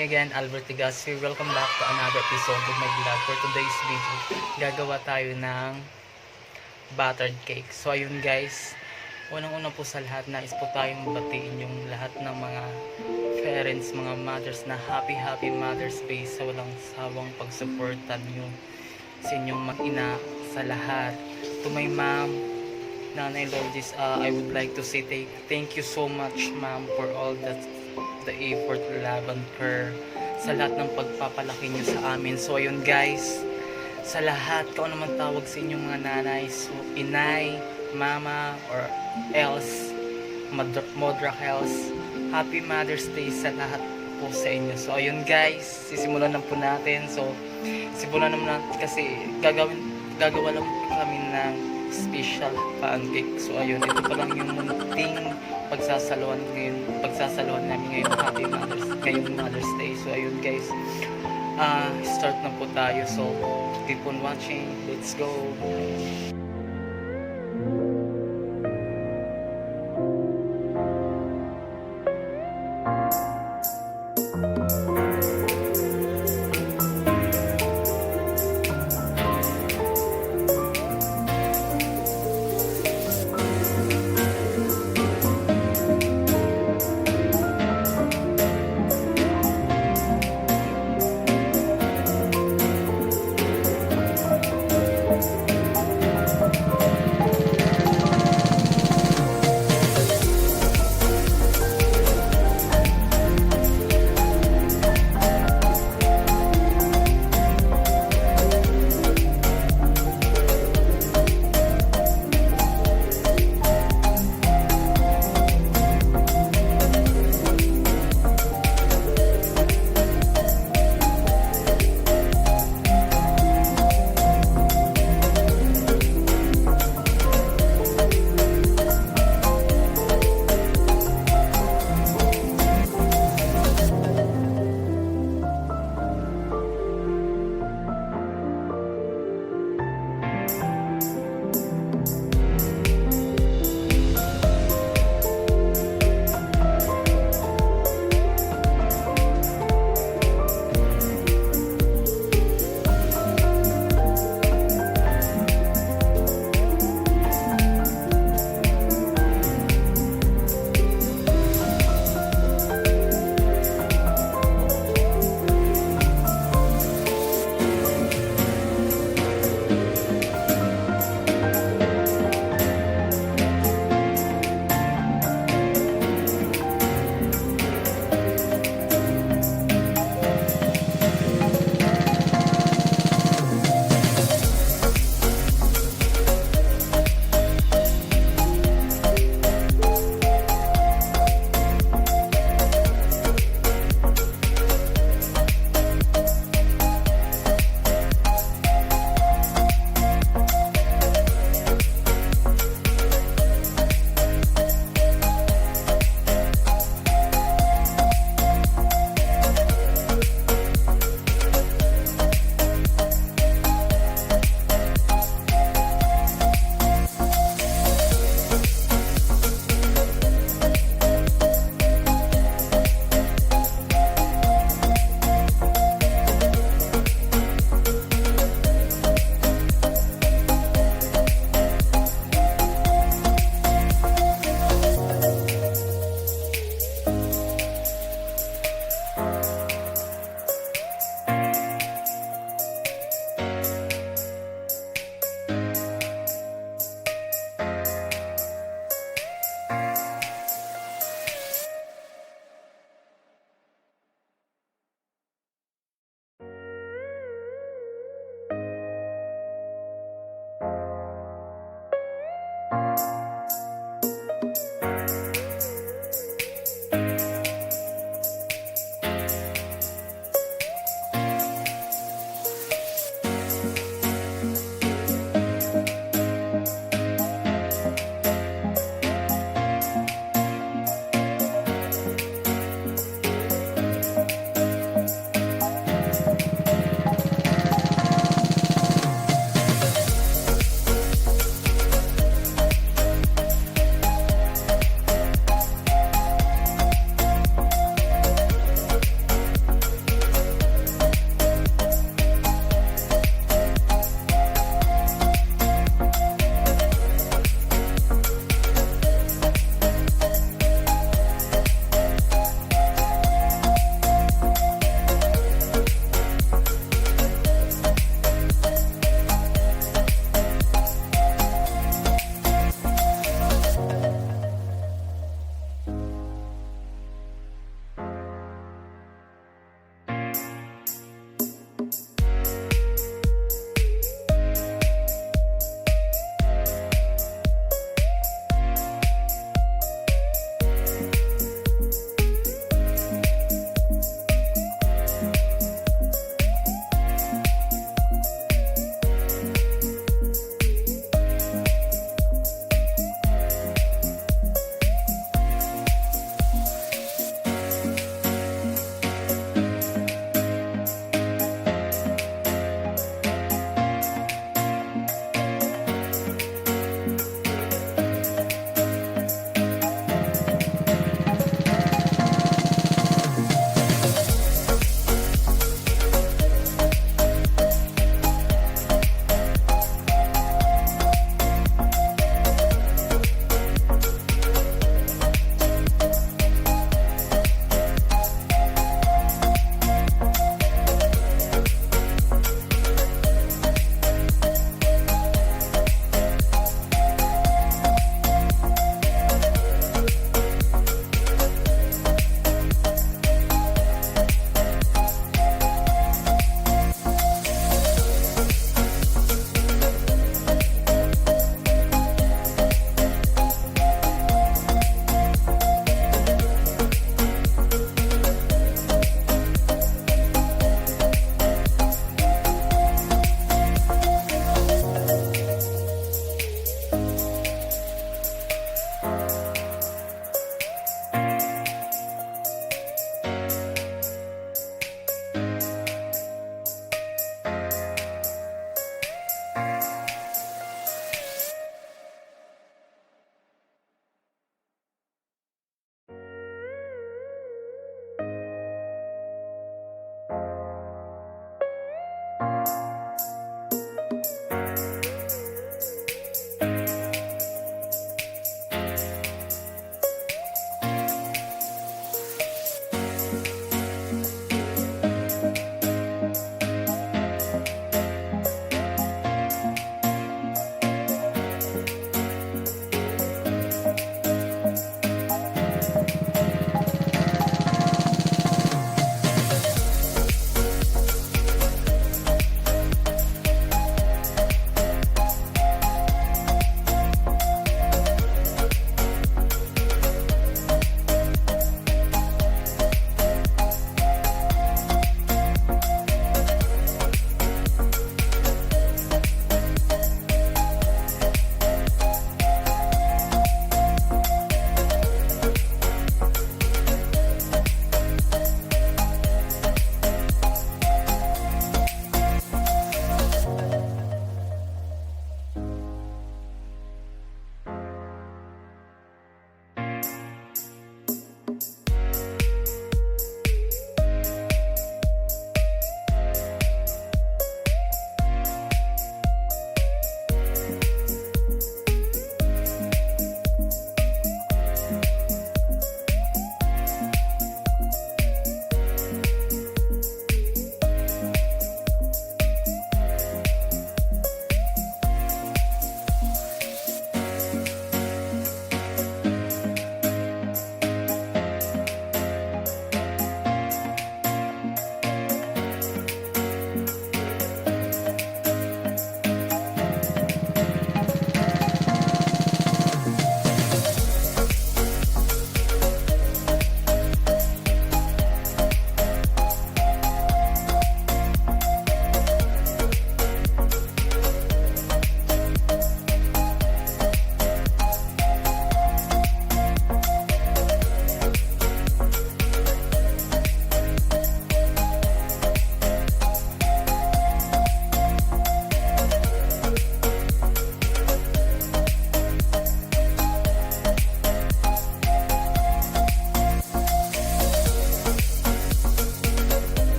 me again, Albert Tigassi. Welcome back to another episode of my vlog. For today's video, gagawa tayo ng buttered cake. So ayun guys, unang-una po sa lahat, nais po tayong batiin yung lahat ng mga parents, mga mothers na happy Mother's Day sa walang sawang pagsuportan nyo sa inyong mag-ina sa lahat. To my mom, Nanay Lourdes, I would like to say thank you so much ma'am for all the effort, love and care sa lahat ng pagpapalaki niyo sa amin. So ayun guys, sa lahat, kung ano man tawag sa inyong mga nanay, so inay, mama, or else modra else, happy Mother's Day sa lahat po sa inyo. So ayun guys, sisimulan na po natin. So simulan naman natin kasi gagawa lang kami ng special pancake. So ayun, ito pa lang yung munting pagsasaluhan namin ngayong Mother's Day. So ayun guys, start na po tayo. So keep on watching, let's go.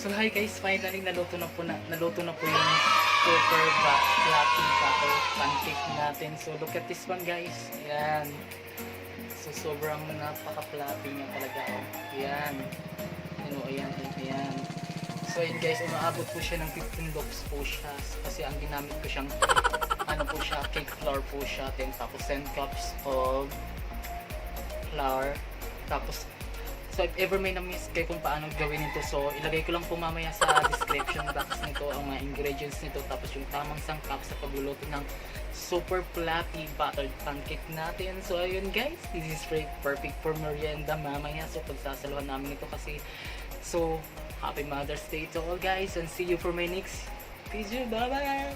So hi guys, finally naluto na po yung super fluffy butter pancake natin. So look at this one guys. Ayan. So sobrang napaka-fluffy niya talaga. Oh. Ayan. Ayan. So yun guys, umaabot po siya ng 15 loaves po siya. Kasi ang ginamit ko siyang cake flour po siya. Tapos 10 cups of flour. Tapos so if ever may na-miss kayo kung paano gawin ito, so ilagay ko lang po mamaya sa description box nito ang mga ingredients nito, tapos yung tamang sangkap sa pagluluto ng super fluffy buttered pancake natin. So ayun guys, this is perfect for merienda mamaya. So pagsasaluhan namin ito kasi. So happy Mother's Day to all guys, and see you for my next video. Bye bye.